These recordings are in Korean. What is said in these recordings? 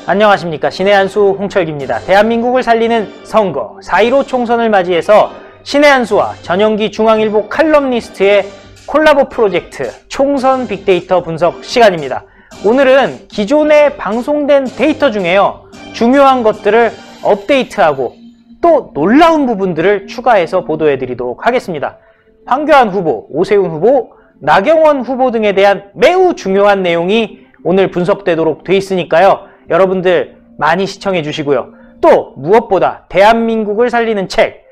안녕하십니까. 신의 한수 홍철기입니다. 대한민국을 살리는 선거 4.15 총선을 맞이해서 신의 한수와 전영기 중앙일보 칼럼니스트의 콜라보 프로젝트 총선 빅데이터 분석 시간입니다. 오늘은 기존에 방송된 데이터 중에요, 중요한 것들을 업데이트하고 또 놀라운 부분들을 추가해서 보도해 드리도록 하겠습니다. 황교안 후보, 오세훈 후보, 나경원 후보 등에 대한 매우 중요한 내용이 오늘 분석되도록 돼 있으니까요, 여러분들 많이 시청해 주시고요. 또 무엇보다 대한민국을 살리는 책,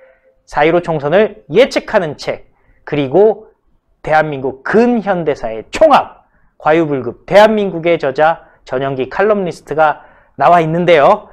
4.15 총선을 예측하는 책, 그리고 대한민국 근현대사의 총합, 과유불급 대한민국의 저자 전영기 칼럼니스트가 나와 있는데요.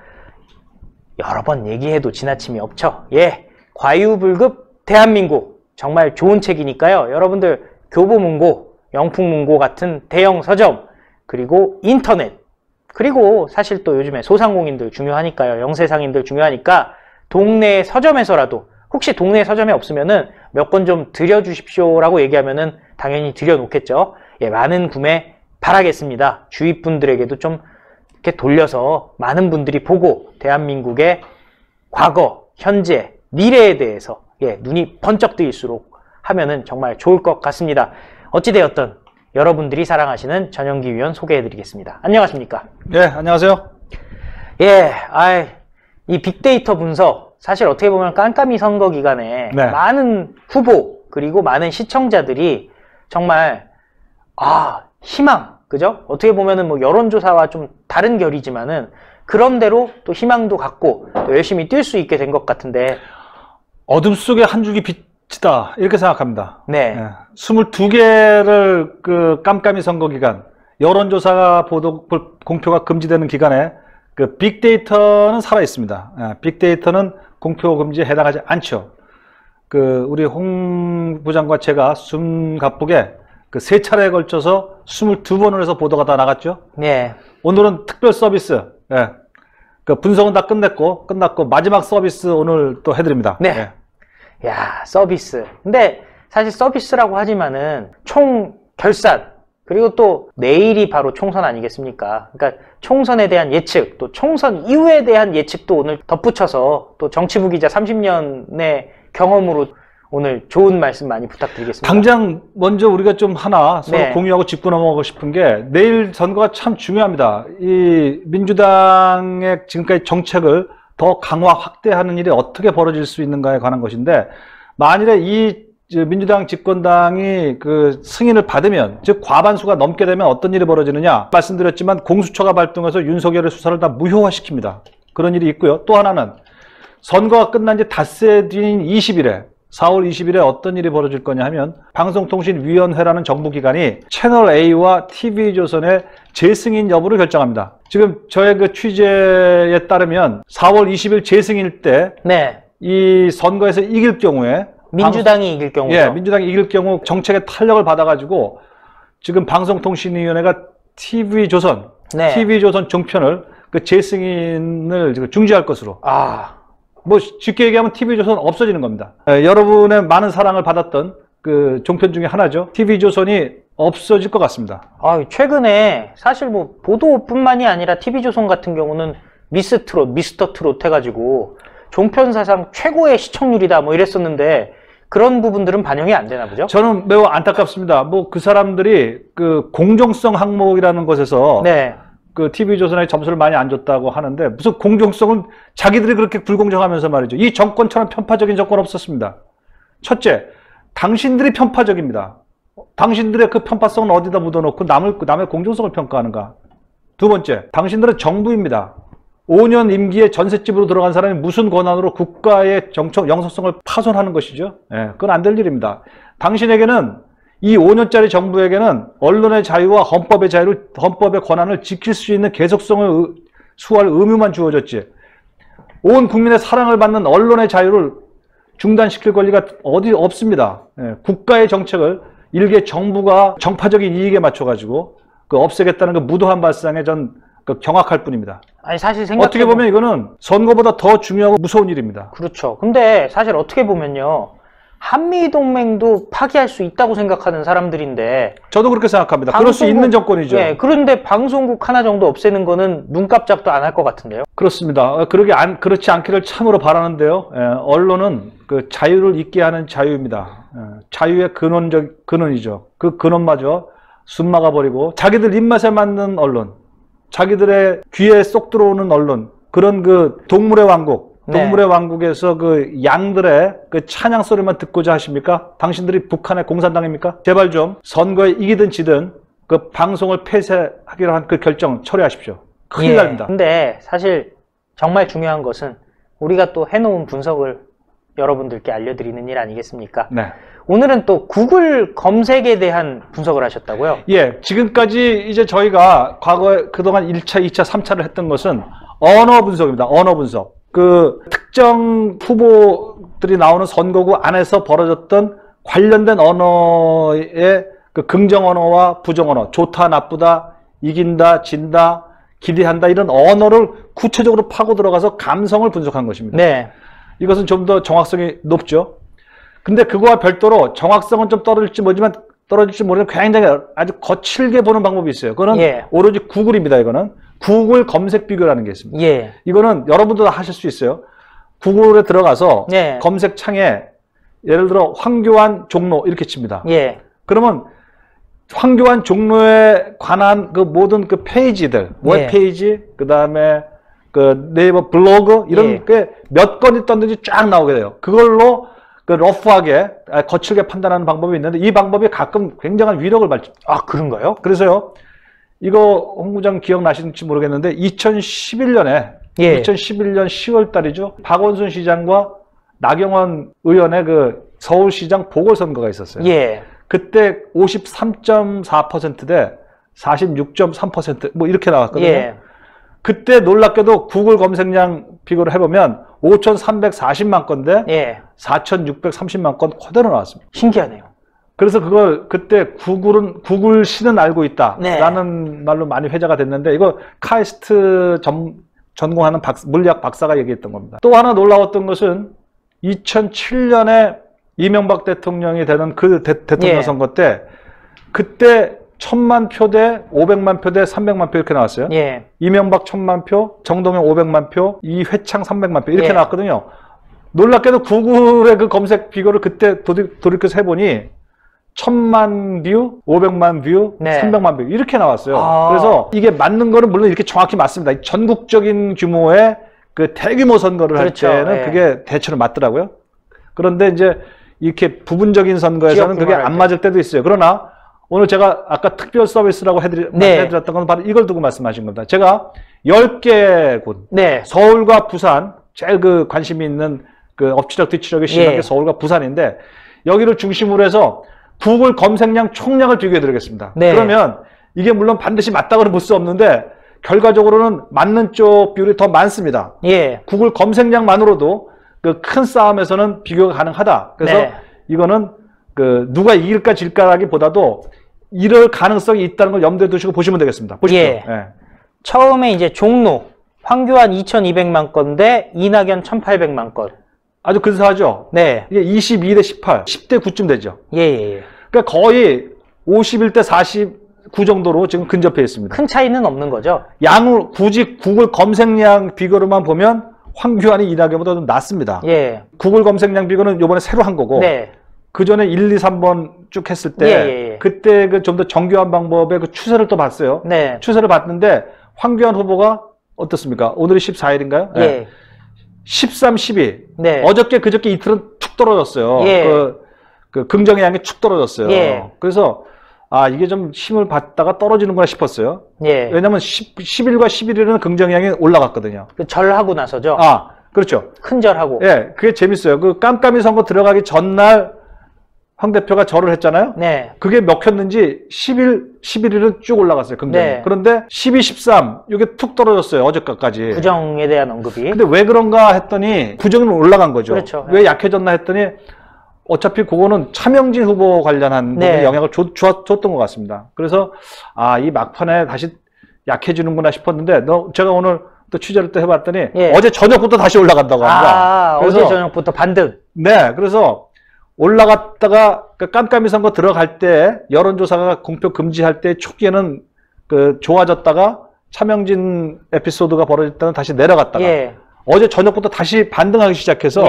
여러 번 얘기해도 지나침이 없죠. 예, 과유불급 대한민국 정말 좋은 책이니까요. 여러분들 교보문고, 영풍문고 같은 대형 서점, 그리고 인터넷, 그리고 사실 또 요즘에 소상공인들 중요하니까요. 영세상인들 중요하니까 동네 서점에서라도, 혹시 동네 서점에 없으면은 몇 권 좀 드려주십시오라고 얘기하면은 당연히 드려놓겠죠. 예, 많은 구매 바라겠습니다. 주위 분들에게도 좀 이렇게 돌려서 많은 분들이 보고 대한민국의 과거, 현재, 미래에 대해서 눈이 번쩍 뜨일수록 하면은 정말 좋을 것 같습니다. 어찌되었든 여러분들이 사랑하시는 전영기 위원 소개해드리겠습니다. 안녕하십니까? 네, 안녕하세요. 예, 이 빅데이터 분석, 사실 어떻게 보면 깜깜이 선거 기간에 네. 많은 후보, 그리고 많은 시청자들이 정말, 희망, 그죠? 어떻게 보면은 뭐 여론조사와 좀 다른 결이지만은 그런대로 또 희망도 갖고 또 열심히 뛸 수 있게 된 것 같은데. 어둠 속에 한 줄기 빛이다, 이렇게 생각합니다. 네. 22개를 그 깜깜이 선거 기간, 여론조사 보도 공표가 금지되는 기간에 그 빅데이터는 살아 있습니다. 빅데이터는 공표 금지에 해당하지 않죠. 그 우리 홍 부장과 제가 숨가쁘게 그 3차례에 걸쳐서 22번을 해서 보도가 다 나갔죠. 네. 오늘은 특별 서비스, 그 분석은 다 끝났고 마지막 서비스 오늘 또 해드립니다. 네. 야, 서비스. 근데 사실 서비스라고 하지만은 총 결산, 그리고 또 내일이 바로 총선 아니겠습니까? 그러니까 총선에 대한 예측, 또 총선 이후에 대한 예측도 오늘 덧붙여서 또 정치부 기자 30년의 경험으로 오늘 좋은 말씀 많이 부탁드리겠습니다. 당장 먼저 우리가 좀 하나 서로 네. 공유하고 짚고 넘어가고 싶은 게, 내일 선거가 참 중요합니다. 이 민주당의 지금까지 정책을 더 강화 확대하는 일이 어떻게 벌어질 수 있는가에 관한 것인데, 만일에 이 민주당 집권당이 그 승인을 받으면, 즉 과반수가 넘게 되면 어떤 일이 벌어지느냐 말씀드렸지만, 공수처가 발동해서 윤석열의 수사를 다 무효화시킵니다. 그런 일이 있고요. 또 하나는 선거가 끝난 지 닷새 뒤인 20일에 4월 20일에 어떤 일이 벌어질 거냐 하면, 방송통신위원회라는 정부기관이 채널A와 TV조선의 재승인 여부를 결정합니다. 지금 저의 그 취재에 따르면 4월 20일 재승인일 때 이 선거에서 이길 경우에, 민주당이 이길 경우죠. 예, 민주당이 이길 경우 정책의 탄력을 받아가지고 지금 방송통신위원회가 TV조선 종편을 그 재승인을 중지할 것으로. 뭐 쉽게 얘기하면 TV조선 없어지는 겁니다. 여러분의 많은 사랑을 받았던 그 종편 중에 하나죠. TV조선이 없어질 것 같습니다. 최근에 사실 뭐 보도뿐만이 아니라 TV조선 같은 경우는 미스트롯, 미스터트롯 해가지고 종편 사상 최고의 시청률이다 뭐 이랬었는데, 그런 부분들은 반영이 안 되나 보죠? 저는 매우 안타깝습니다. 뭐 그 사람들이 그 공정성 항목이라는 것에서 그 TV조선에 점수를 많이 안 줬다고 하는데, 무슨 공정성은 자기들이 그렇게 불공정하면서 말이죠. 이 정권처럼 편파적인 정권 없었습니다. 첫째, 당신들이 편파적입니다. 당신들의 그 편파성은 어디다 묻어놓고 남의 공정성을 평가하는가. 두 번째, 당신들은 정부입니다. 5년 임기에 전셋집으로 들어간 사람이 무슨 권한으로 국가의 영속성을 파손하는 것이죠. 그건 안 될 일입니다. 당신에게는, 이 5년짜리 정부에게는 언론의 자유와 헌법의 권한을 지킬 수 있는 계속성을 수호할 의무만 주어졌지, 온 국민의 사랑을 받는 언론의 자유를 중단시킬 권리가 어디 없습니다. 국가의 정책을 일개 정부가 정파적인 이익에 맞춰가지고 그 없애겠다는 그 무도한 발상에 전 경악할 뿐입니다. 아니 사실 어떻게 보면 이거는 선거보다 더 중요하고 무서운 일입니다. 그렇죠. 근데 사실 어떻게 보면요. 한미동맹도 파기할 수 있다고 생각하는 사람들인데 저도 그렇게 생각합니다. 그럴 수 있는 정권이죠. 예, 그런데 방송국 하나 정도 없애는 거는 눈깜짝도 안 할 것 같은데요. 그렇습니다. 그렇지 않기를 참으로 바라는데요. 예, 언론은 그 자유를 있게 하는 자유입니다. 예, 자유의 근원이죠. 그 근원마저 숨 막아버리고 자기들 입맛에 맞는 언론, 자기들의 귀에 쏙 들어오는 언론, 그런 그 동물의 왕국, 동물의 왕국에서 그 양들의 그 찬양 소리만 듣고자 하십니까? 당신들이 북한의 공산당입니까? 제발 좀 선거에 이기든 지든 그 방송을 폐쇄하기로 한 그 결정 처리하십시오. 큰일 납니다. 근데 사실 정말 중요한 것은 우리가 또 해놓은 분석을 여러분들께 알려드리는 일 아니겠습니까? 네. 오늘은 또 구글 검색에 대한 분석을 하셨다고요? 예, 지금까지 이제 저희가 과거에 그동안 1차, 2차, 3차를 했던 것은 언어 분석입니다. 언어 분석. 그 특정 후보들이 나오는 선거구 안에서 벌어졌던 관련된 언어의 그 긍정 언어와 부정 언어, 좋다, 나쁘다, 이긴다, 진다, 기대한다, 이런 언어를 구체적으로 파고 들어가서 감성을 분석한 것입니다. 네. 이것은 좀 더 정확성이 높죠. 근데 그거와 별도로 정확성은 좀 떨어질지 모르지만 굉장히 아주 거칠게 보는 방법이 있어요. 그거는 오로지 구글입니다. 이거는 구글 검색 비교라는 게 있습니다. 이거는 여러분도 다 하실 수 있어요. 구글에 들어가서 검색창에 예를 들어 황교안 종로 이렇게 칩니다. 그러면 황교안 종로에 관한 그 모든 그 페이지들, 웹페이지, 그 다음에 그 네이버 블로그 이런 게 몇 건이 떴는지 쫙 나오게 돼요. 그걸로 그 러프하게 거칠게 판단하는 방법이 있는데 이 방법이 가끔 굉장한 위력을 발휘. 아, 그런가요? 그래서요. 이거 홍 부장 기억나시는지 모르겠는데 2011년 10월 달이죠. 박원순 시장과 나경원 의원의 그 서울시장 보궐선거가 있었어요. 그때 53.4% 대 46.3% 뭐 이렇게 나왔거든요. 그때 놀랍게도 구글 검색량 비교를 해보면 5,340만 건대 4,630만 건 그대로 나왔습니다. 신기하네요. 그래서 그걸 그때 구글시는 알고 있다 라는 말로 많이 회자가 됐는데 이거 카이스트 전공하는 물리학 박사가 얘기했던 겁니다. 또 하나 놀라웠던 것은 2007년에 이명박 대통령이 되는 그 대통령 선거 때 그때 1,000만 표 대 500만 표 대 300만 표 이렇게 나왔어요. 이명박 1,000만 표, 정동영 500만 표, 이회창 300만 표 이렇게 나왔거든요. 놀랍게도 구글의 그 검색 비교를 그때 돌이켜서 해보니 1,000만 뷰, 500만 뷰, 300만 뷰 이렇게 나왔어요. 그래서 이게 맞는 거는 물론 이렇게 정확히 맞습니다. 전국적인 규모의 그 대규모 선거를 할 때는 그게 대체로 맞더라고요. 그런데 이제 이렇게 부분적인 선거에서는 그게 안 맞을 때도 있어요. 그러나 오늘 제가 아까 특별 서비스라고 해드렸던 건 바로 이걸 두고 말씀하신 겁니다. 제가 10개 곳, 서울과 부산, 제일 그 관심이 있는 그 엎치락 뒤치락이 심한 게 서울과 부산인데 여기를 중심으로 해서 구글 검색량 총량을 비교해 드리겠습니다. 그러면 이게 물론 반드시 맞다고는 볼 수 없는데 결과적으로는 맞는 쪽 비율이 더 많습니다. 구글 검색량만으로도 그 큰 싸움에서는 비교가 가능하다. 그래서 이거는 그 누가 이길까 질까라기보다도 이럴 가능성이 있다는 걸 염두에 두시고 보시면 되겠습니다. 보십시오. 처음에 이제 종로 황교안 2,200만 건 대 이낙연 1,800만 건. 아주 근사하죠. 이게 22 대 18, 10대 9쯤 되죠. 그러니까 거의 51 대 49 정도로 지금 근접해 있습니다. 큰 차이는 없는 거죠. 양을 굳이 구글 검색량 비교로만 보면 황교안이 이낙연보다 좀 낫습니다. 구글 검색량 비교는 이번에 새로 한 거고 그 전에 1, 2, 3번 쭉 했을 때 그때 그 좀 더 정교한 방법의 그 추세를 또 봤어요. 추세를 봤는데 황교안 후보가 어떻습니까? 오늘이 14일인가요? 13, 12. 어저께 그저께 이틀은 툭 떨어졌어요. 그 긍정의 양이 축 떨어졌어요. 그래서 아 이게 좀 힘을 받다가 떨어지는구나 싶었어요. 왜냐면 10일과 11일은 긍정의 양이 올라갔거든요. 그 절하고 나서죠. 아 그렇죠. 큰 절하고. 그게 재밌어요. 그 깜깜이 선거 들어가기 전날 황 대표가 절을 했잖아요. 그게 먹혔는지 10일, 11일은 쭉 올라갔어요. 긍정이. 그런데 12, 13 이게 툭 떨어졌어요. 어저께까지. 부정에 대한 언급이. 근데 왜 그런가 했더니 부정은 올라간 거죠. 왜 약해졌나 했더니 어차피 그거는 차명진 후보 관련한 부분에 영향을 줬던 것 같습니다. 그래서 아, 이 막판에 다시 약해지는구나 싶었는데 제가 오늘 또 취재를 또 해봤더니 어제 저녁부터 다시 올라간다고 합니다. 그래서, 어제 저녁부터 반등. 네, 그래서 올라갔다가 그 깜깜이 선거 들어갈 때 여론조사가 공표 금지할 때 초기에는 그 좋아졌다가 차명진 에피소드가 벌어질 때는 다시 내려갔다가 어제 저녁부터 다시 반등하기 시작해서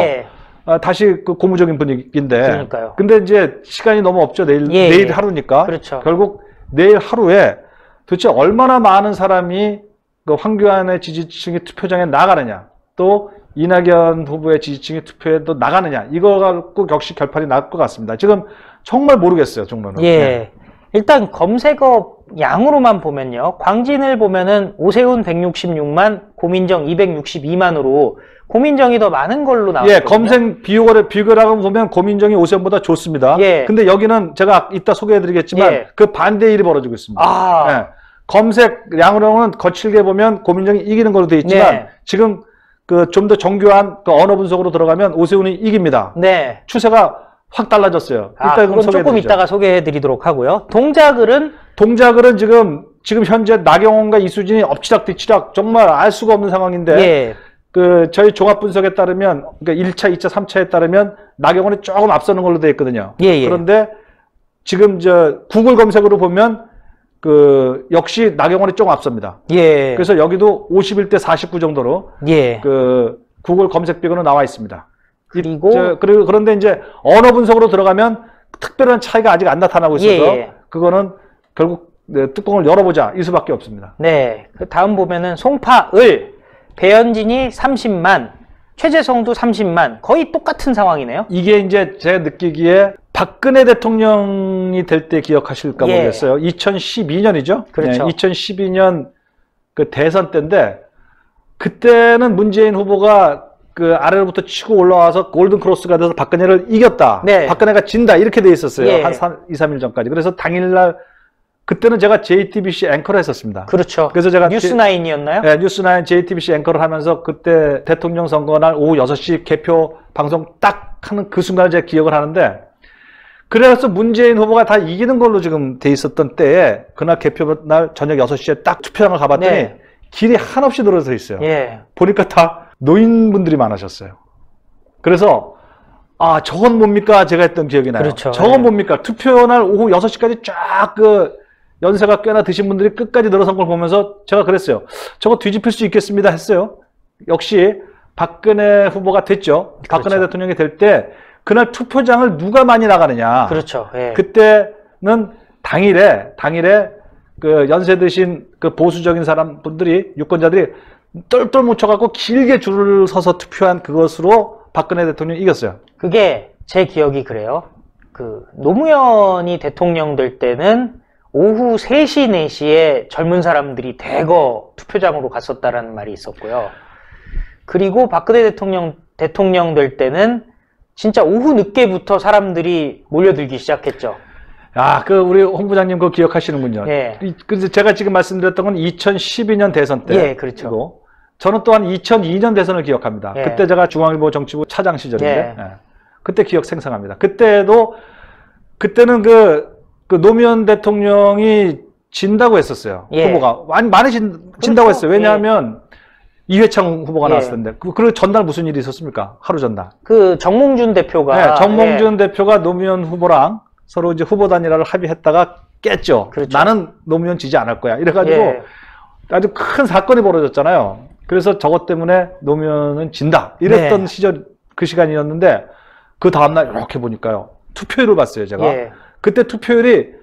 다시 그 고무적인 분위기인데. 그러니까요. 근데 이제 시간이 너무 없죠. 내일 하루니까. 그렇죠. 결국 내일 하루에 도대체 얼마나 많은 사람이 그 황교안의 지지층이 투표장에 나가느냐, 또 이낙연 후보의 지지층이 투표에도 나가느냐, 이거 갖고 역시 결판이 날 것 같습니다. 지금 정말 모르겠어요, 종로는. 일단 검색어 양으로만 보면요. 광진을 보면은 오세훈 166만, 고민정 262만으로 고민정이 더 많은 걸로 나왔거든요. 검색 비교라고 보면 고민정이 오세훈보다 좋습니다. 근데 여기는 제가 이따 소개해드리겠지만 그 반대 일이 벌어지고 있습니다. 검색 양으로는 거칠게 보면 고민정이 이기는 걸로 되어 있지만 지금 그 좀 더 정교한 그 언어 분석으로 들어가면 오세훈이 이깁니다. 추세가 확 달라졌어요. 그럼 조금 이따가 소개해드리도록 하고요. 동작을은 지금 현재 나경원과 이수진이 엎치락뒤치락 정말 알 수가 없는 상황인데 그 저희 종합 분석에 따르면 그러니까 1차, 2차, 3차에 따르면 나경원이 조금 앞서는 걸로 되어 있거든요. 그런데 지금 저 구글 검색으로 보면 그 역시 나경원이 조금 앞섭니다. 그래서 여기도 51대 49 정도로 그 구글 검색 비교는 나와 있습니다. 그런데 이제 언어 분석으로 들어가면 특별한 차이가 아직 안 나타나고 있어서 그거는 결국 뚜껑을 열어보자 이 수밖에 없습니다. 그 다음 보면은 송파을 배현진이 30만, 최재성도 30만, 거의 똑같은 상황이네요. 이게 이제 제가 느끼기에 박근혜 대통령이 될 때 기억하실까 모르겠어요. 2012년이죠. 그렇죠. 2012년 그 대선 때인데 그때는 문재인 후보가 그 아래로부터 치고 올라와서 골든 크로스가 돼서 박근혜를 이겼다. 박근혜가 진다. 이렇게 돼 있었어요. 한 2, 3일 전까지. 그래서 당일날 그때는 제가 JTBC 앵커를 했었습니다. 그렇죠. 그래서 제가 뉴스9이었나요? 네, 뉴스9 JTBC 앵커를 하면서 그때 대통령 선거날 오후 6시 개표 방송 딱 하는 그 순간을 제가 기억을 하는데 그래서 문재인 후보가 다 이기는 걸로 지금 돼 있었던 때에 그날 개표날 저녁 6시에 딱 투표장을 가봤더니 길이 한없이 늘어서 있어요. 보니까 다 노인분들이 많으셨어요. 그래서 저건 뭡니까? 제가 했던 기억이 나요. 저건 뭡니까? 투표날 오후 6시까지 쫙 그 연세가 꽤나 드신 분들이 끝까지 늘어선 걸 보면서 제가 그랬어요. 저거 뒤집힐 수 있겠습니다 했어요. 역시 박근혜 후보가 됐죠. 박근혜 대통령이 될 때 그날 투표장을 누가 많이 나가느냐. 그때는 당일에 그 연세 드신 그 보수적인 사람분들이 유권자들이 똘똘 뭉쳐갖고 길게 줄을 서서 투표한 그것으로 박근혜 대통령이 이겼어요. 그게 제 기억이 그래요. 그 노무현이 대통령 될 때는 오후 3시, 4시에 젊은 사람들이 대거 투표장으로 갔었다라는 말이 있었고요. 그리고 박근혜 대통령 될 때는 진짜 오후 늦게부터 사람들이 몰려들기 시작했죠. 우리 홍부장님 그거 기억하시는군요. 그래서 제가 지금 말씀드렸던 건 2012년 대선 때. 그렇죠. 저는 또한 2002년 대선을 기억합니다. 그때 제가 중앙일보 정치부 차장 시절인데. 그때 기억 생생합니다. 그때는 그 노무현 대통령이 진다고 했었어요. 후보가. 많이 진다고 했어요. 왜냐하면 이회창 후보가 나왔을 텐데. 그리고 전날 무슨 일이 있었습니까? 하루 전날. 그 정몽준 대표가. 정몽준 대표가 노무현 후보랑 서로 이제 후보 단일화를 합의했다가 깼죠. 나는 노무현 지지 안 할 거야. 이래가지고 아주 큰 사건이 벌어졌잖아요. 그래서 저것 때문에 노무현은 진다. 이랬던 그 시간이었는데 그 다음날 이렇게 보니까요. 투표율을 봤어요, 제가. 그때 투표율이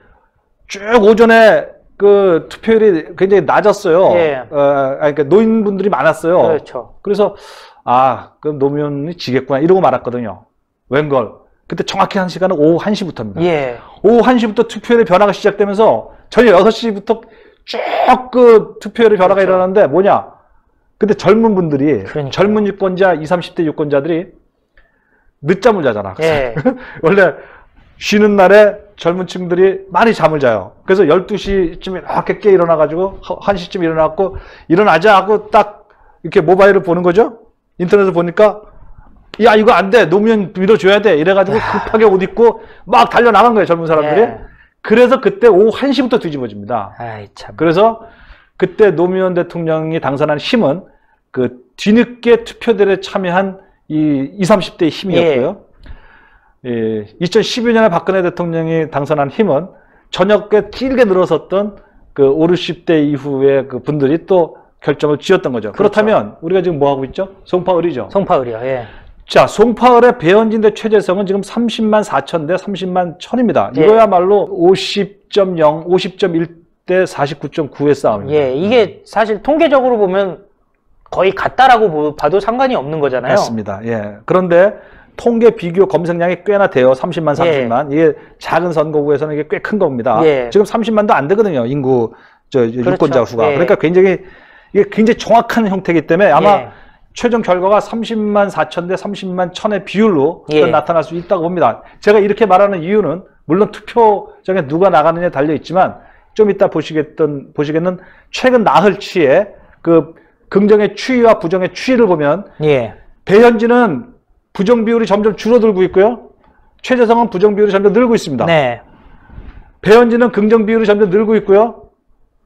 쭉 오전에 그 투표율이 굉장히 낮았어요. 그러니까 노인분들이 많았어요. 그래서 그럼 노무현이 지겠구나 이러고 말았거든요. 웬걸. 그때 정확히 한 시간은 오후 1시부터입니다. 오후 1시부터 투표율의 변화가 시작되면서 저녁 6시부터 쭉 그 투표율의 변화가 일어나는데 뭐냐. 근데 젊은 분들이 젊은 유권자 20, 30대 유권자들이 늦잠을 자잖아. 원래 쉬는 날에 젊은 층들이 많이 잠을 자요. 그래서 12시쯤에 이렇게 깨 일어나가지고 1시쯤 일어나고 일어나자 하고 딱 이렇게 모바일을 보는 거죠. 인터넷을 보니까 야 이거 안 돼. 노무현 밀어줘야 돼. 이래가지고 급하게 옷 입고 막 달려나간 거예요. 젊은 사람들이. 그래서 그때 오후 1시부터 뒤집어집니다. 그래서 그때 노무현 대통령이 당선한 힘은 그 뒤늦게 투표들에 참여한 이 20, 30대의 힘이었고요. 예, 2012년에 박근혜 대통령이 당선한 힘은 저녁에 길게 늘어섰던 그 5, 60대 이후의 그 분들이 또 결정을 지었던 거죠. 그렇죠. 그렇다면 우리가 지금 뭐 하고 있죠? 송파을이죠. 송파을이요. 예. 자, 송파을의 배현진 대 최재성은 지금 30만 4천 대 30만 1000입니다. 예. 이거야말로 50.0, 50.1대 49.9의 싸움입니다. 예, 이게 사실 통계적으로 보면 거의 같다라고 봐도 상관이 없는 거잖아요. 맞습니다. 예. 그런데 통계 비교 검색량이 꽤나 돼요. 30만, 30만. 예. 이게 작은 선거구에서는 이게 꽤 큰 겁니다. 예. 지금 30만도 안 되거든요. 인구, 그렇죠. 유권자 수가. 예. 그러니까 이게 굉장히 정확한 형태이기 때문에 아마 최종 결과가 30만 4천 대 30만 1000의 비율로 나타날 수 있다고 봅니다. 제가 이렇게 말하는 이유는 물론 투표장에 누가 나가느냐에 달려 있지만 좀 이따 보시겠는 최근 나흘치의 그 긍정의 추이와 부정의 추이를 보면 배현진은 부정 비율이 점점 줄어들고 있고요. 최재성은 부정 비율이 점점 늘고 있습니다. 네. 배현진은 긍정 비율이 점점 늘고 있고요.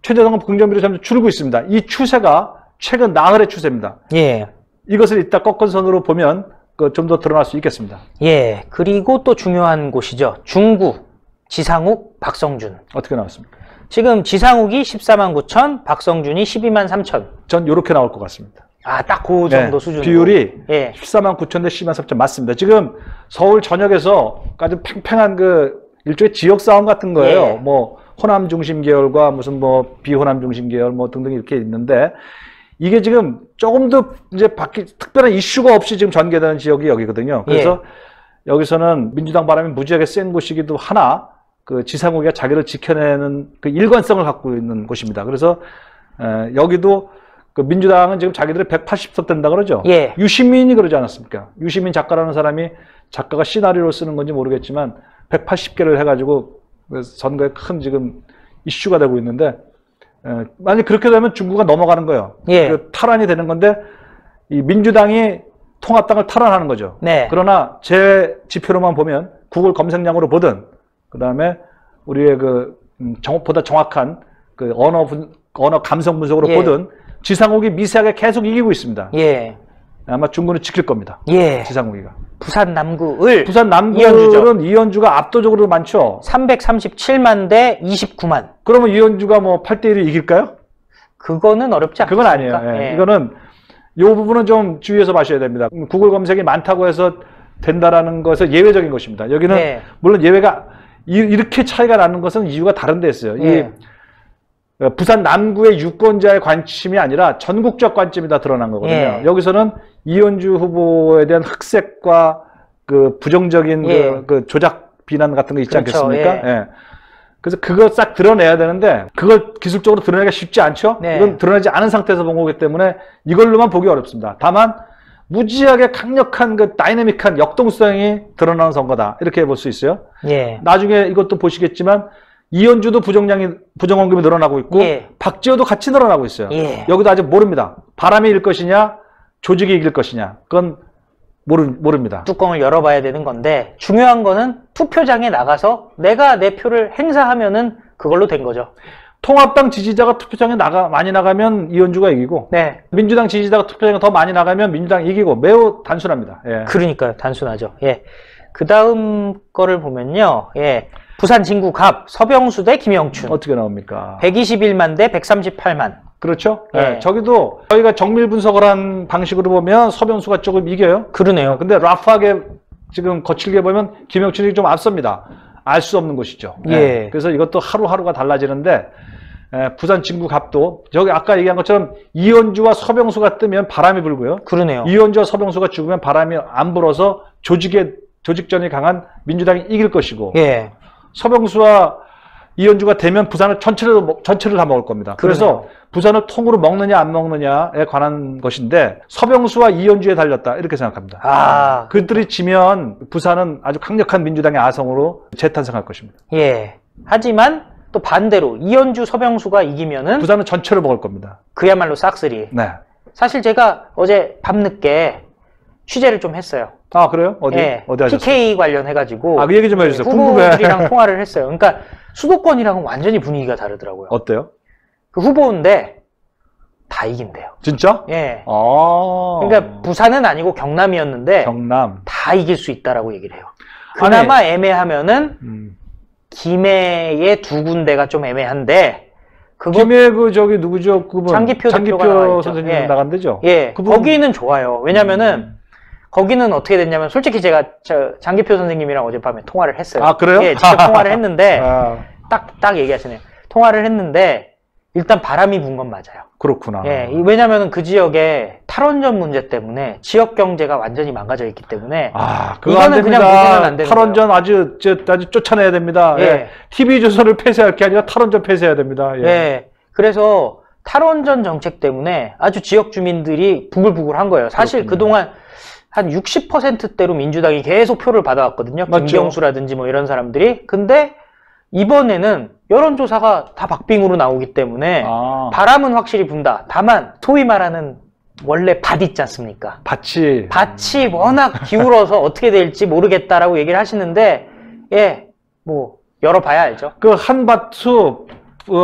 최재성은 긍정 비율이 점점 줄고 있습니다. 이 추세가 최근 나흘의 추세입니다. 예. 이것을 이따 꺾은선으로 보면 좀 더 드러날 수 있겠습니다. 예. 그리고 또 중요한 곳이죠. 중구, 지상욱, 박성준. 어떻게 나왔습니까? 지금 지상욱이 14만 9천, 박성준이 12만 3천. 전 이렇게 나올 것 같습니다. 아, 딱 그 정도 수준으로. 비율이 14만 9천 대 12만 3천 맞습니다. 지금 서울 전역에서 아주 팽팽한 일종의 지역 싸움 같은 거예요. 뭐 호남 중심 계열과 무슨 뭐 비호남 중심 계열 뭐 등등 이렇게 있는데 이게 지금 조금 더 이제 특별한 이슈가 없이 지금 전개되는 지역이 여기거든요. 그래서 여기서는 민주당 바람이 무지하게 센 곳이기도 하나 그 지상욱이가 자기를 지켜내는 그 일관성을 갖고 있는 곳입니다. 그래서 여기도 그 민주당은 지금 자기들이 180석 된다 그러죠. 유시민이 그러지 않았습니까? 유시민 작가라는 사람이 작가가 시나리오를 쓰는 건지 모르겠지만 180개를 해가지고 선거에 큰 지금 이슈가 되고 있는데 만약 그렇게 되면 중국가 넘어가는 거예요. 그 탈환이 되는 건데 이 민주당이 통합당을 탈환하는 거죠. 그러나 제 지표로만 보면 구글 검색량으로 보든 그 다음에 우리의 보다 정확한 그 언어 감성 분석으로 보든 지상욱이 미세하게 계속 이기고 있습니다. 아마 중구는 지킬 겁니다. 지상욱이가. 부산 남구을. 부산 남구을은 이현주가 압도적으로 많죠. 337만 대 29만. 그러면 이현주가 뭐 8대1을 이길까요? 그거는 어렵지 않습니까? 그건 아니에요. 이거는 이 부분은 좀 주의해서 마셔야 됩니다. 구글 검색이 많다고 해서 된다라는 것은 예외적인 것입니다. 여기는 물론 예외가 이렇게 차이가 나는 것은 이유가 다른 데 있어요. 이 부산 남구의 유권자의 관심이 아니라 전국적 관점이 다 드러난 거거든요. 여기서는 이현주 후보에 대한 흑색과 그 부정적인 그 조작 비난 같은 거 있지 않겠습니까? 그래서 그걸 싹 드러내야 되는데 그걸 기술적으로 드러내기가 쉽지 않죠. 이건 드러내지 않은 상태에서 본 거기 때문에 이걸로만 보기 어렵습니다. 다만 무지하게 강력한 그 다이내믹한 역동성이 드러나는 선거다 이렇게 볼 수 있어요. 나중에 이것도 보시겠지만 이현주도 부정언급이 늘어나고 있고 박지호도 같이 늘어나고 있어요. 여기도 아직 모릅니다. 바람이 일 것이냐 조직이 이길 것이냐 그건 모릅니다. 뚜껑을 열어봐야 되는 건데 중요한 거는 투표장에 나가서 내가 내 표를 행사하면은 그걸로 된 거죠. 통합당 지지자가 투표장에 많이 나가면 이현주가 이기고 민주당 지지자가 투표장에 더 많이 나가면 민주당이 이기고 매우 단순합니다. 그러니까요. 단순하죠. 그 다음 거를 보면요. 부산 진구 갑 서병수 대 김영춘. 어떻게 나옵니까? 121만 대 138만. 그렇죠. 저기도 저희가 정밀 분석을 한 방식으로 보면 서병수가 조금 이겨요. 그러네요. 근데 라프하게 지금 거칠게 보면 김영춘이 좀 앞섭니다. 알 수 없는 것이죠. 그래서 이것도 하루하루가 달라지는데 부산 진구 갑도 저기 아까 얘기한 것처럼 이현주와 서병수가 뜨면 바람이 불고요. 그러네요. 이현주와 서병수가 죽으면 바람이 안 불어서 조직전이 강한 민주당이 이길 것이고 서병수와 이현주가 되면 부산을 전체를 다 먹을 겁니다. 그래서 부산을 통으로 먹느냐 안 먹느냐에 관한 것인데 서병수와 이현주에 달렸다 이렇게 생각합니다. 그들이 지면 부산은 아주 강력한 민주당의 아성으로 재탄생할 것입니다. 하지만 또 반대로 이현주 서병수가 이기면은 부산은 전체를 먹을 겁니다. 그야말로 싹쓸이. 사실 제가 어제 밤늦게 취재를 좀 했어요. 그래요? 어디 하셨어요? PK 관련해가지고. 그 얘기 좀 해주세요. 후보들이랑 통화를 했어요. 그러니까 수도권이랑은 완전히 분위기가 다르더라고요. 어때요? 그 후보인데 다 이긴대요. 진짜? 예. 아. 그러니까 부산은 아니고 경남이었는데 경남. 다 이길 수 있다라고 얘기를 해요. 그나마 애매하면은 김해의 두 군데가 좀 애매한데 김해 저기 누구죠? 그분 장기표 선생님 나간대죠. 예. 거기는 좋아요. 왜냐면은 거기는 어떻게 됐냐면 솔직히 제가 장기표 선생님이랑 어젯밤에 통화를 했어요. 아, 그래요? 예, 직접 통화를 했는데 딱 얘기하시네요. 통화를 했는데 일단 바람이 분 건 맞아요. 그렇구나. 예, 왜냐면은 그 지역에 탈원전 문제 때문에 지역 경제가 완전히 망가져 있기 때문에 이거는 그냥 보시면 안 되는 탈원전 거예요. 아주 쫓아내야 됩니다. 예. 예. TV조선을 폐쇄할 게 아니라 탈원전 폐쇄해야 됩니다. 예. 예. 그래서 탈원전 정책 때문에 아주 지역 주민들이 부글부글한 거예요. 사실 그렇군요. 그동안 한 60%대로 민주당이 계속 표를 받아왔거든요. 맞죠. 김경수라든지 뭐 이런 사람들이. 근데 이번에는 여론조사가 다 박빙으로 나오기 때문에 바람은 확실히 분다. 다만 소위 말하는 원래 밭 있지 않습니까? 밭이 워낙 기울어서 어떻게 될지 모르겠다라고 얘기를 하시는데 예, 뭐 열어봐야 알죠. 그 한밭수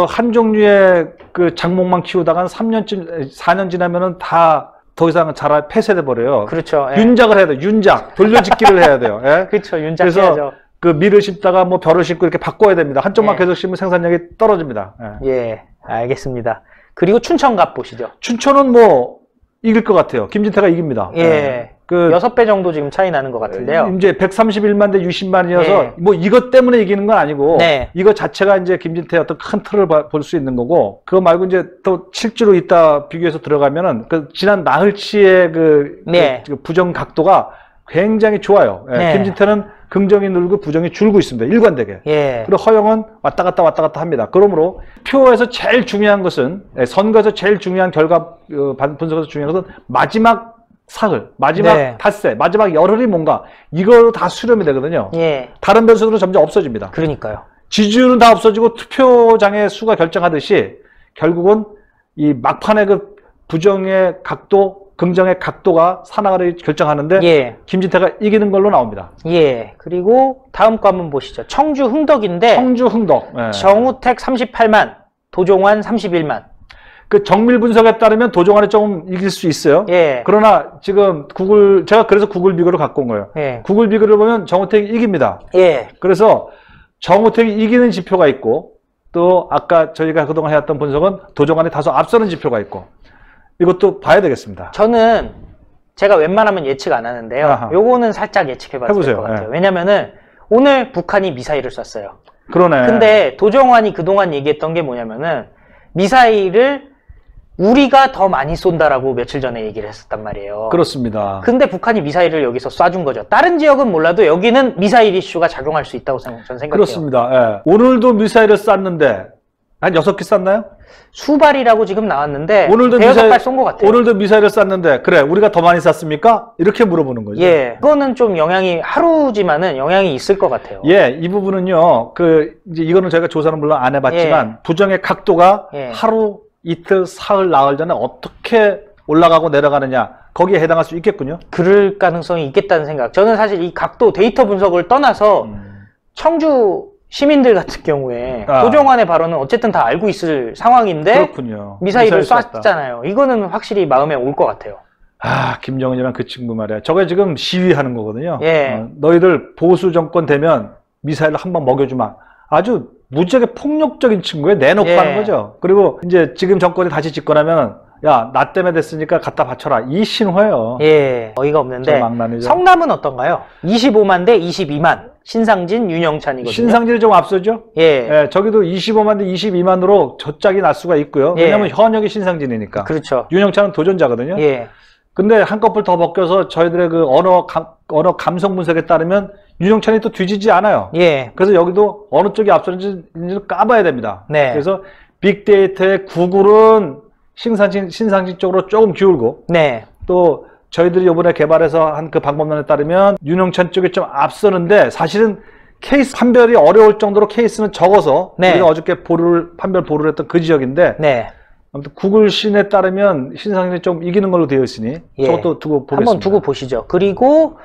한 종류의 그 작목만 키우다가 4년 지나면은 다 더 이상 자라 폐쇄돼 버려요. 그렇죠. 예. 윤작을 해야 돼요. 윤작 돌려짓기를 해야 돼요. 예? 그렇죠. 윤작해야죠. 그 밀을 심다가 뭐 벼를 심고 이렇게 바꿔야 됩니다. 한쪽만 계속 심으면 생산력이 떨어집니다. 예, 알겠습니다. 그리고 춘천갑 보시죠. 춘천은 뭐 이길 것 같아요. 김진태가 이깁니다. 예. 그 6배 정도 지금 차이 나는 것 같은데요. 이제 131만 대 60만이어서 뭐 이것 때문에 이기는 건 아니고 이거 자체가 이제 김진태의 어떤 큰 틀을 볼 수 있는 거고 그거 말고 이제 또 실제로 이따 비교해서 들어가면은 그 지난 나흘치의 그 부정 각도가 굉장히 좋아요. 김진태는 긍정이 늘고 부정이 줄고 있습니다. 일관되게. 그리고 허영은 왔다 갔다 합니다. 그러므로 표에서 제일 중요한 것은 선거에서 제일 중요한 결과 분석에서 중요한 것은 마지막 사흘, 마지막 닷새, 마지막 열흘이 뭔가 이걸로 다 수렴이 되거든요. 다른 변수들은 점점 없어집니다. 그러니까요. 지지율은 다 없어지고 투표장의 수가 결정하듯이 결국은 이 막판의 그 부정의 각도 긍정의 각도가 사나가를 결정하는데 김진태가 이기는 걸로 나옵니다. 그리고 다음 거 한번 보시죠. 청주 흥덕인데 청주 흥덕. 정우택 38만, 도종환 31만. 그 정밀 분석에 따르면 도종환이 조금 이길 수 있어요. 그러나 지금 제가 그래서 구글 비교를 갖고 온 거예요. 구글 비교를 보면 정우택이 이깁니다. 그래서 정우택이 이기는 지표가 있고 또 아까 저희가 그동안 해왔던 분석은 도종환이 다소 앞서는 지표가 있고 이것도 봐야 되겠습니다. 저는 제가 웬만하면 예측 안 하는데요. 요거는 살짝 예측해봐도 될 것 같아요. 왜냐면은 오늘 북한이 미사일을 쐈어요. 그러네. 근데 도종환이 그동안 얘기했던 게 뭐냐면은 미사일을 우리가 더 많이 쏜다라고 며칠 전에 얘기를 했었단 말이에요. 그렇습니다. 근데 북한이 미사일을 여기서 쏴준 거죠. 다른 지역은 몰라도 여기는 미사일 이슈가 작용할 수 있다고 저는 생각해요. 그렇습니다. 오늘도 미사일을 쐈는데 한 6개 쐈나요? 수발이라고 지금 나왔는데 오늘도 대여섯 발 쏜 것 같아요. 오늘도 미사일을 쐈는데 그래 우리가 더 많이 쐈습니까? 이렇게 물어보는 거죠. 그거는 좀 영향이 하루지만은 영향이 있을 것 같아요. 이 부분은요. 이제 이거는 저희가 조사는 물론 안 해봤지만 부정의 각도가 하루, 이틀, 사흘, 나흘 전에 어떻게 올라가고 내려가느냐 거기에 해당할 수 있겠군요. 그럴 가능성이 있겠다는 생각. 저는 사실 이 각도 데이터 분석을 떠나서 청주 시민들 같은 경우에 도종환의 발언은 어쨌든 다 알고 있을 상황인데 그렇군요. 미사일을 쐈잖아요. 이거는 확실히 마음에 올 것 같아요. 김정은이랑 그 친구 말이야. 저게 지금 시위하는 거거든요. 너희들 보수 정권 되면 미사일을 한번 먹여주마. 아주 무지하게 폭력적인 친구에 내놓고 하는 거죠. 그리고 이제 지금 정권이 다시 집권하면 야, 나 때문에 됐으니까 갖다 바쳐라. 이 신호예요. 어이가 없는데 성남은 어떤가요? 25만 대 22만. 신상진, 윤영찬이거든요. 신상진이 좀 앞서죠? 저기도 25만 대 22만으로 저짝이 날 수가 있고요. 왜냐면 현역이 신상진이니까. 그렇죠. 윤영찬은 도전자거든요. 근데 한꺼풀 더 벗겨서 저희들의 그 언어 감성 분석에 따르면 윤영찬이 또 뒤지지 않아요. 그래서 여기도 어느 쪽이 앞서는지를 까봐야 됩니다. 그래서 빅데이터의 구글은 신상진 쪽으로 조금 기울고 또 저희들이 이번에 개발해서 한 그 방법론에 따르면 윤영찬 쪽이 좀 앞서는데 사실은 케이스 판별이 어려울 정도로 케이스는 적어서 우리가 어저께 판별 보루를 했던 그 지역인데 아무튼 구글 신에 따르면 신상진이 좀 이기는 걸로 되어 있으니 저것도 두고 보겠습니다. 한번 두고 보시죠. 그리고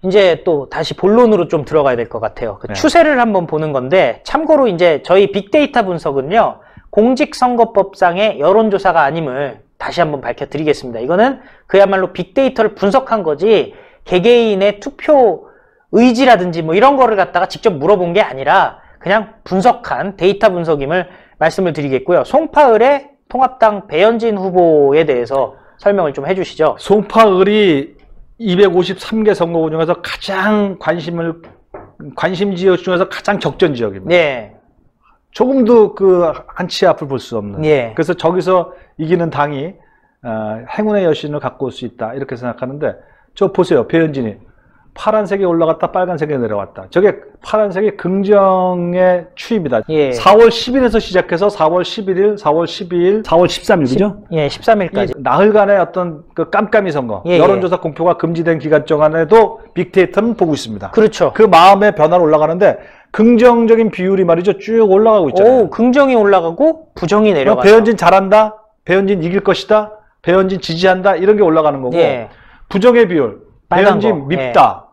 이제 또 다시 본론으로 좀 들어가야 될 것 같아요. 추세를 한번 보는 건데 참고로 이제 저희 빅데이터 분석은요. 공직선거법상의 여론조사가 아님을 다시 한번 밝혀드리겠습니다. 이거는 그야말로 빅데이터를 분석한 거지 개개인의 투표 의지라든지 뭐 이런 거를 갖다가 직접 물어본 게 아니라 그냥 분석한 데이터 분석임을 말씀을 드리겠고요. 송파을의 통합당 배현진 후보에 대해서 설명을 좀 해주시죠. 송파을이 253개 선거구 중에서 가장 관심 지역 중에서 가장 적전 지역입니다. 네. 조금도 그 한치 앞을 볼 수 없는. 예. 그래서 저기서 이기는 당이 행운의 여신을 갖고 올 수 있다 이렇게 생각하는데 저 보세요. 배현진이 파란색이 올라갔다 빨간색이 내려왔다. 저게 파란색이 긍정의 추입니다. 예. 4월 10일에서 시작해서 4월 11일, 4월 12일, 4월 13일 그죠? 예, 13일까지. 나흘간의 어떤 그 깜깜이 선거, 예, 여론조사 공표가 금지된 기간 동안에도 빅데이터는 보고 있습니다. 그렇죠. 그 마음의 변화로 올라가는데 긍정적인 비율이 말이죠 쭉 올라가고 있잖아요. 오, 긍정이 올라가고 부정이 내려가죠. 배현진 잘한다, 배현진 이길 것이다, 배현진 지지한다 이런 게 올라가는 거고 예. 부정의 비율, 배현진 밉다,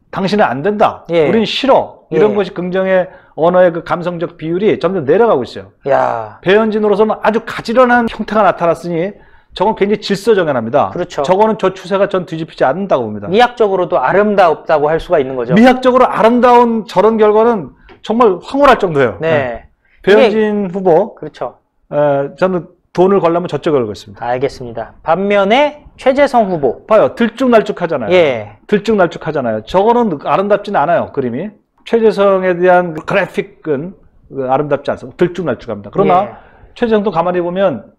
당신은 안 된다, 예. 우린 싫어 이런 예. 것이 긍정의 언어의 그 감성적 비율이 점점 내려가고 있어요. 야. 배현진으로서는 아주 가지런한 형태가 나타났으니 저건 굉장히 질서정연합니다. 그렇죠. 저거는 저 추세가 전 뒤집히지 않는다고 봅니다. 미학적으로도 아름답다고 할 수가 있는 거죠. 미학적으로 아름다운 저런 결과는 정말 황홀할 정도예요. 네. 배현진 후보, 그렇죠. 저는 돈을 걸려면 저쪽에 걸고 있습니다. 알겠습니다. 반면에 최재성 후보. 봐요. 들쭉날쭉하잖아요. 예. 들쭉날쭉하잖아요. 저거는 아름답지는 않아요. 그림이. 최재성에 대한 그래픽은 아름답지 않습니다. 들쭉날쭉합니다. 그러나 예. 최재성도 가만히 보면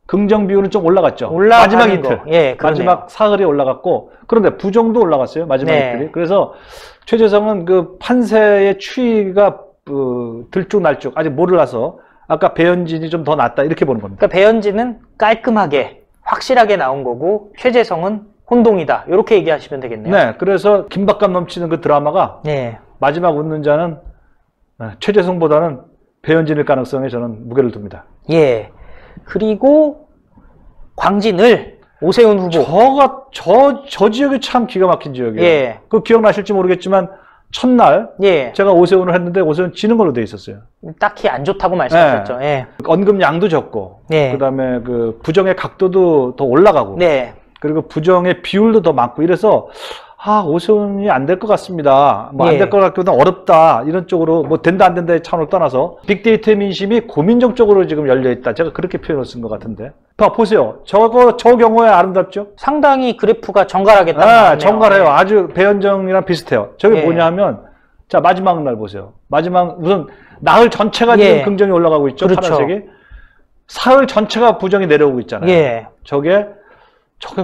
긍정 비율은 좀 올라갔죠. 올라가는 마지막 이틀. 예, 마지막 사흘이 올라갔고 그런데 부정도 올라갔어요. 마지막 네. 이틀이. 그래서 최재성은 그 판세의 추이가 들쭉날쭉 아직 몰라서 아까 배현진이 좀 더 낫다 이렇게 보는 겁니다. 그러니까 배현진은 깔끔하게 확실하게 나온 거고 최재성은 혼동이다. 이렇게 얘기하시면 되겠네요. 네. 그래서 긴박감 넘치는 그 드라마가 네. 마지막 웃는 자는 최재성보다는 배현진일 가능성에 저는 무게를 둡니다. 예. 그리고 광진을 오세훈 후보. 저 지역이 참 기가 막힌 지역이에요. 예. 그 기억나실지 모르겠지만 첫날 예. 제가 오세훈을 했는데 오세훈 지는 걸로 돼 있었어요. 딱히 안 좋다고 말씀하셨죠. 예. 언급량도 적고, 예. 그다음에 그 부정의 각도도 더 올라가고, 네. 그리고 부정의 비율도 더 많고 이래서 오세훈이 안 될 것 같습니다. 뭐 안 예. 될 것 같기보다 어렵다 이런 쪽으로 뭐 된다 안 된다의 차원을 떠나서 빅데이터의 민심이 고민정 쪽으로 지금 열려 있다. 제가 그렇게 표현을 쓴 것 같은데. 보세요. 저 경우에 아름답죠? 상당히 그래프가 정갈하게 딱 나왔네요. 정갈해요. 예. 아주 배현정이랑 비슷해요. 저게 예. 뭐냐면 자 마지막 날 보세요. 마지막 우선 나흘 전체가 지금 예. 긍정이 올라가고 있죠. 그렇죠. 파란색이. 사흘 전체가 부정이 내려오고 있잖아요. 예. 저게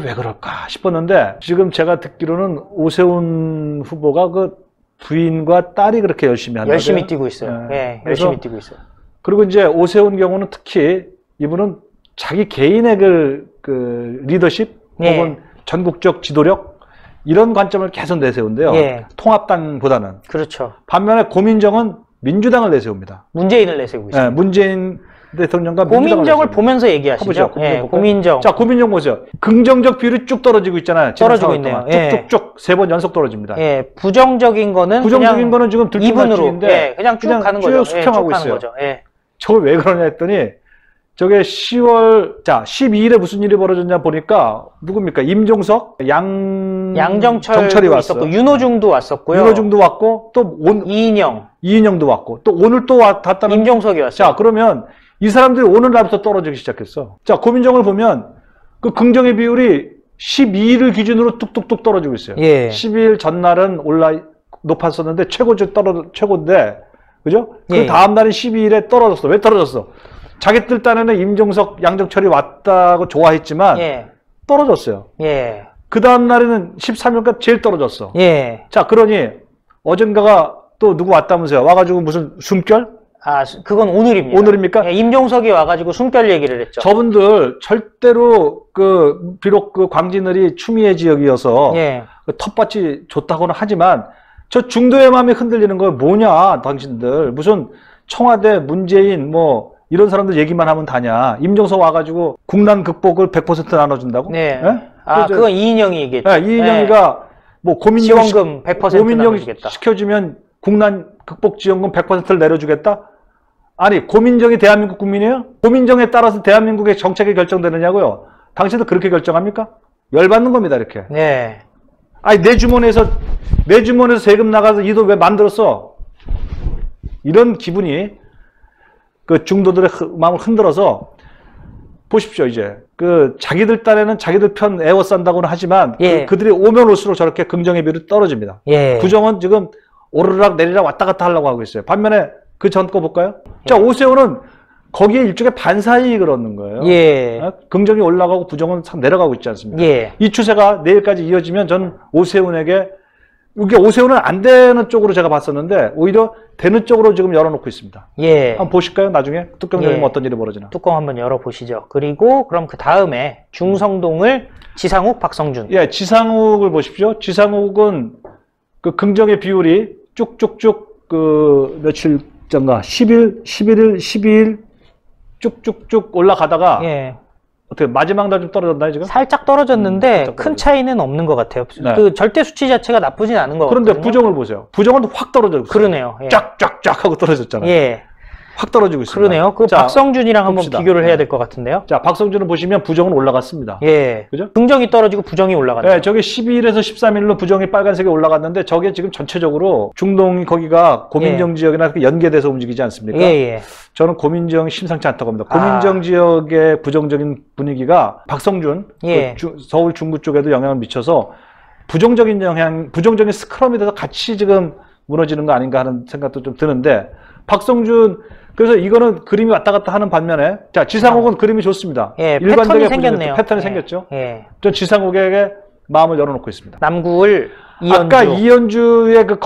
왜 그럴까 싶었는데 지금 제가 듣기로는 오세훈 후보가 그 부인과 딸이 그렇게 열심히 한다고요. 열심히 뛰고 있어요. 예. 열심히 뛰고 있어요. 그리고 이제 오세훈 경우는 특히 이분은 자기 개인의 그 리더십 예. 혹은 전국적 지도력 이런 관점을 계속 내세운데요. 예. 통합당보다는. 그렇죠. 반면에 고민정은 민주당을 내세웁니다. 문재인을 내세우고 있어요. 문재인 대통령과 고민정을 보면서 얘기하시죠. 고민정. 자, 고민정 보세요. 긍정적 비율이 쭉 떨어지고 있잖아요. 떨어지고 있네요. 쭉쭉쭉 3번 연속 떨어집니다. 예, 부정적인 거는 지금 들쭉날쭉인데 예, 그냥 쭉 가는 거죠. 수평하고 쭉 있어요. 거죠. 예. 저걸 왜 그러냐 했더니 저게 12일에 무슨 일이 벌어졌냐 보니까 누굽니까? 임종석, 양정철이 왔었고 윤호중도 왔었고요. 윤호중도 왔고 또 이인영도 왔고 또 오늘 또 왔다는 임종석이 왔어요. 자, 그러면 이 사람들이 오늘 날부터 떨어지기 시작했어. 자, 고민정을 보면 그 긍정의 비율이 12일을 기준으로 뚝뚝뚝 떨어지고 있어요. 예. 12일 전날은 높았었는데 최고인데 그죠? 예. 그 다음 날인 12일에 떨어졌어. 왜 떨어졌어? 자기들 딴에는 임종석, 양정철이 왔다고 좋아했지만 예. 떨어졌어요. 예. 그 다음 날에는 13일까지 제일 떨어졌어. 예. 자, 그러니 어젠가가 또 누구 왔다면서요? 와가지고 무슨 숨결? 그건 오늘입니다. 오늘입니까? 예, 임종석이 와가지고 숨결 얘기를 했죠. 저분들 절대로 비록 광진을이 추미애 지역이어서 예. 텃밭이 좋다고는 하지만 저 중도의 마음이 흔들리는 거 뭐냐, 당신들. 무슨 청와대, 문재인 뭐 이런 사람들 얘기만 하면 다냐. 임종석 와가지고 국난 극복을 100% 나눠준다고? 네. 예? 그건 이인영이 얘기했죠. 네, 이인영이가 뭐 고민정 지원금 100% 고민정 나눠주겠다. 시켜주면 국난 극복 지원금 100%를 내려주겠다? 아니, 고민정이 대한민국 국민이에요? 고민정에 따라서 대한민국의 정책이 결정되느냐고요? 당신들 그렇게 결정합니까? 열받는 겁니다, 이렇게. 네. 아니, 내 주머니에서 세금 나가서 이 돈 왜 만들었어? 이런 기분이 그 중도들의 마음을 흔들어서 보십시오, 이제. 그 자기들 딴에는 자기들 편 에워싼다고는 하지만 예. 그들이 오면 올수록 저렇게 긍정의 비율이 떨어집니다. 예. 부정은 지금 오르락 내리락 왔다 갔다 하려고 하고 있어요. 반면에 그 전 거 볼까요? 자, 오세훈은 거기에 일종의 반사이익을 얻는 거예요. 예. 긍정이 올라가고 부정은 참 내려가고 있지 않습니까? 예. 이 추세가 내일까지 이어지면 전 오세훈에게 이게 오세훈은 안 되는 쪽으로 제가 봤었는데 오히려 되는 쪽으로 지금 열어놓고 있습니다. 예. 한번 보실까요? 나중에 뚜껑 열리면 예. 어떤 일이 벌어지나. 뚜껑 한번 열어보시죠. 그리고 그럼 그 다음에 중성동을 지상욱, 박성준. 예, 지상욱을 보십시오. 지상욱은 그 긍정의 비율이 쭉쭉쭉 그 며칠 전가 10일, 11일, 12일 쭉쭉쭉 올라가다가 예. 어떻게 마지막 날 좀 떨어졌나요 지금? 살짝 떨어졌는데 큰 차이는 없는 것 같아요. 네. 그 절대 수치 자체가 나쁘진 않은 것 같거든요. 그런데 부정을 보세요. 부정은 확 떨어졌어요. 그러네요. 예. 쫙쫙쫙 하고 떨어졌잖아요. 예. 확 떨어지고 있습니다. 그러네요. 그 자, 박성준이랑 한번 봅시다. 비교를 해야 될 것 같은데요. 자, 박성준을 보시면 부정은 올라갔습니다. 예. 그죠? 긍정이 떨어지고 부정이 올라갔네요. 네, 저게 12일에서 13일로 부정이 빨간색이 올라갔는데 저게 지금 전체적으로 중동이 거기가 고민정 지역이나 연계돼서 움직이지 않습니까? 예, 예. 저는 고민정이 심상치 않다고 봅니다. 고민정 지역의 부정적인 분위기가 박성준, 예. 그 서울 중구 쪽에도 영향을 미쳐서 부정적인 스크럼이 돼서 같이 지금 무너지는 거 아닌가 하는 생각도 좀 드는데 박성준 그래서 이거는 그림이 왔다 갔다 하는 반면에 자 지상욱은 그림이 좋습니다. 예, 일반적인 패턴이 생겼네요. 패턴이 예, 생겼죠. 예. 전 지상욱에게 마음을 열어놓고 있습니다. 남구을 이현주. 아까 이현주의 그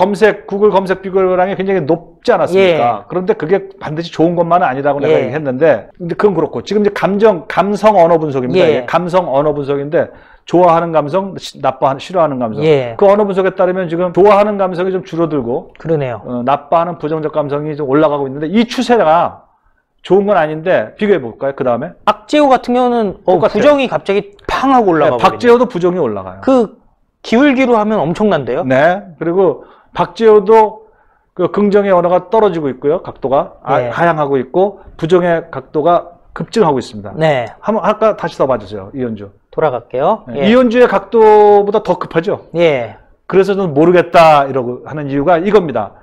구글 검색 비교량이 굉장히 높지 않았습니까? 예. 그런데 그게 반드시 좋은 것만은 아니라고 내가 예. 얘기했는데, 근데 그건 그렇고 지금 이제 감성 언어 분석입니다. 예. 감성 언어 분석인데 좋아하는 감성, 싫어하는 감성. 예. 그 언어 분석에 따르면 지금 좋아하는 감성이 좀 줄어들고, 그러네요. 나빠하는 부정적 감성이 좀 올라가고 있는데 이 추세가 좋은 건 아닌데 비교해 볼까요? 그 다음에 박재호 같은 경우는 부정이 갑자기 팡 하고 올라가고. 네, 박재호도 부정이 올라가요. 그 기울기로 하면 엄청난데요? 네. 그리고 박재호도 그 긍정의 언어가 떨어지고 있고요. 각도가 네. 하향하고 있고 부정의 각도가 급증하고 있습니다. 네. 한번 아까 다시 더 봐주세요. 이현주. 돌아갈게요. 네. 예. 이현주의 각도보다 더 급하죠. 예. 그래서 저는 모르겠다 이러고 하는 이유가 이겁니다.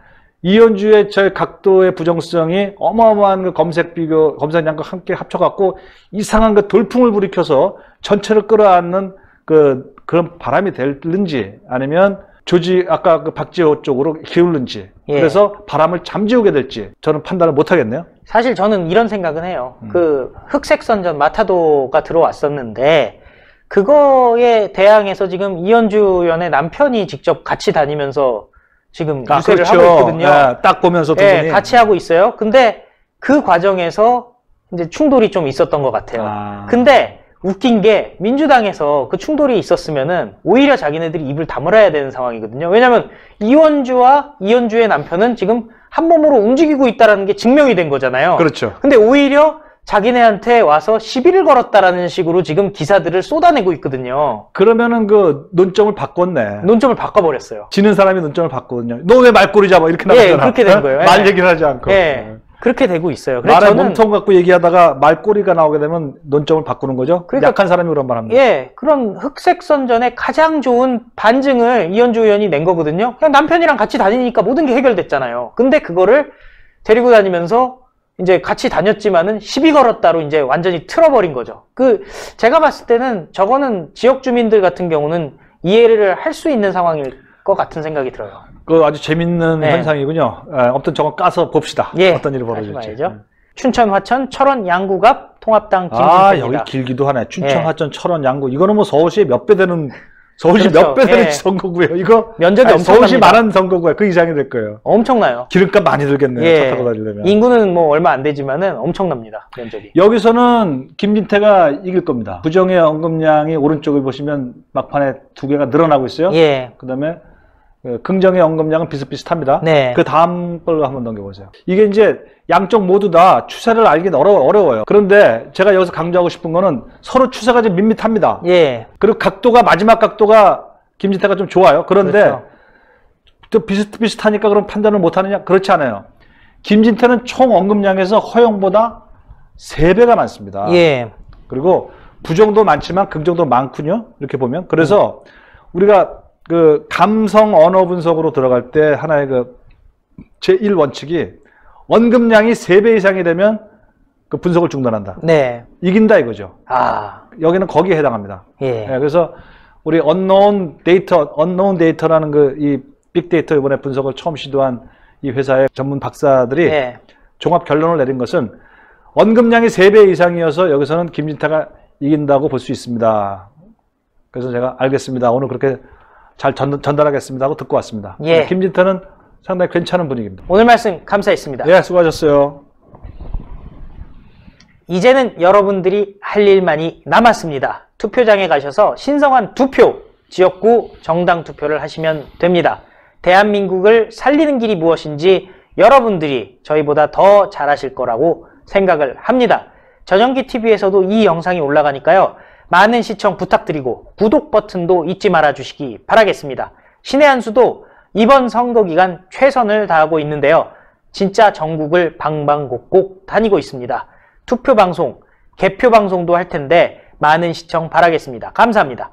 이현주의 저의 각도의 부정성이 어마어마한 그 검색량과 함께 합쳐갖고 이상한 그 돌풍을 불이켜서 전체를 끌어안는 그런 바람이 될는지 아니면 아까 그 박지호 쪽으로 기울는지 예. 그래서 바람을 잠재우게 될지 저는 판단을 못 하겠네요. 사실 저는 이런 생각은 해요. 그 흑색선전 마타도가 들어왔었는데 그거에 대항해서 지금 이현주 연의 남편이 직접 같이 다니면서 지금 유세를 그렇죠. 하고 있거든요. 네, 딱 보면서 두 분이 같이 하고 있어요. 근데 그 과정에서 이제 충돌이 좀 있었던 것 같아요. 근데 웃긴 게 민주당에서 그 충돌이 있었으면은 오히려 자기네들이 입을 다물어야 되는 상황이거든요. 왜냐면 이현주와 이현주의 남편은 지금 한 몸으로 움직이고 있다는 게 증명이 된 거잖아요. 그렇죠. 근데 오히려 자기네한테 와서 시비를 걸었다라는 식으로 지금 기사들을 쏟아내고 있거든요. 그러면은 그 논점을 바꿨네. 논점을 바꿔버렸어요. 지는 사람이 논점을 바꿨거든요. 너 왜 말꼬리 잡아? 이렇게 나왔잖아. 예, 그렇게 된 거예요. 말 얘기를 하지 않고. 예. 그렇게 되고 있어요. 그래서 말에 저는 몸통 갖고 얘기하다가 말꼬리가 나오게 되면 논점을 바꾸는 거죠. 그러니까 약한 사람이 그런 말 합니다. 예, 그런 흑색선전의 가장 좋은 반증을 이현주 의원이 낸 거거든요. 그냥 남편이랑 같이 다니니까 모든 게 해결됐잖아요. 근데 그거를 데리고 다니면서 이제 같이 다녔지만은 시비 걸었다로 이제 완전히 틀어버린 거죠. 제가 봤을 때는 저거는 지역 주민들 같은 경우는 이해를 할 수 있는 상황일 것 같은 생각이 들어요. 아주 재밌는 현상이군요. 아무튼 저거 까서 봅시다. 예, 어떤 일이 벌어질지. 춘천, 화천, 철원, 양구 앞 통합당 김진태입니다. 여기 길기도 하네. 춘천, 예. 화천, 철원, 양구. 이거는 뭐 서울시 몇 배 되는 서울시 그렇죠. 몇 배 되는 예. 선거구예요. 이거 면적이 엄청납니다. 서울시 만한 선거구야. 그 이상이 될 거예요. 엄청나요. 기름값 많이 들겠네요. 예. 차 타고 다니려면. 인구는 뭐 얼마 안 되지만은 엄청납니다. 면적이. 여기서는 김진태가 이길 겁니다. 부정의 언급량이 오른쪽을 보시면 막판에 2개가 늘어나고 있어요. 예. 그다음에 긍정의 언급량은 비슷비슷합니다. 네. 그 다음 걸로 한번 넘겨보세요. 이게 이제 양쪽 모두 다 추세를 알긴 어려워요. 그런데 제가 여기서 강조하고 싶은 거는 서로 추세가 좀 밋밋합니다. 예. 그리고 마지막 각도가 김진태가 좀 좋아요. 그런데 그렇죠. 또 비슷비슷하니까 그럼 판단을 못하느냐? 그렇지 않아요. 김진태는 총 언급량에서 허용보다 3배가 많습니다. 예. 그리고 부정도 많지만 긍정도 많군요. 이렇게 보면. 그래서 우리가 그 감성 언어 분석으로 들어갈 때 하나의 그 제1원칙이 언급량이 3배 이상이 되면 그 분석을 중단한다. 네. 이긴다 이거죠. 아. 여기는 거기에 해당합니다. 예. 네, 그래서 우리 언노운 데이터라는 그 이 빅데이터 이번에 분석을 처음 시도한 이 회사의 전문 박사들이 예. 종합 결론을 내린 것은 언급량이 3배 이상이어서 여기서는 김진태가 이긴다고 볼 수 있습니다. 그래서 제가 알겠습니다. 오늘 그렇게 잘 전달하겠습니다 하고 듣고 왔습니다. 예. 김진태는 상당히 괜찮은 분위기입니다. 오늘 말씀 감사했습니다. 예, 수고하셨어요. 이제는 여러분들이 할 일만이 남았습니다. 투표장에 가셔서 신성한 2표, 지역구 정당 투표를 하시면 됩니다. 대한민국을 살리는 길이 무엇인지 여러분들이 저희보다 더 잘하실 거라고 생각을 합니다. 전영기 TV에서도 이 영상이 올라가니까요. 많은 시청 부탁드리고 구독 버튼도 잊지 말아 주시기 바라겠습니다. 신의 한 수도 이번 선거 기간 최선을 다하고 있는데요. 진짜 전국을 방방곡곡 다니고 있습니다. 투표 방송, 개표 방송도 할 텐데 많은 시청 바라겠습니다. 감사합니다.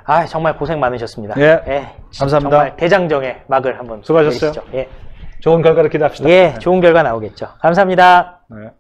아, 정말 고생 많으셨습니다. 예, 예, 감사합니다. 정말 대장정의 막을 한번 수고하셨어요. 내리시죠. 예. 좋은 결과를 기대합시다. 예, 좋은 결과 나오겠죠. 감사합니다. 네.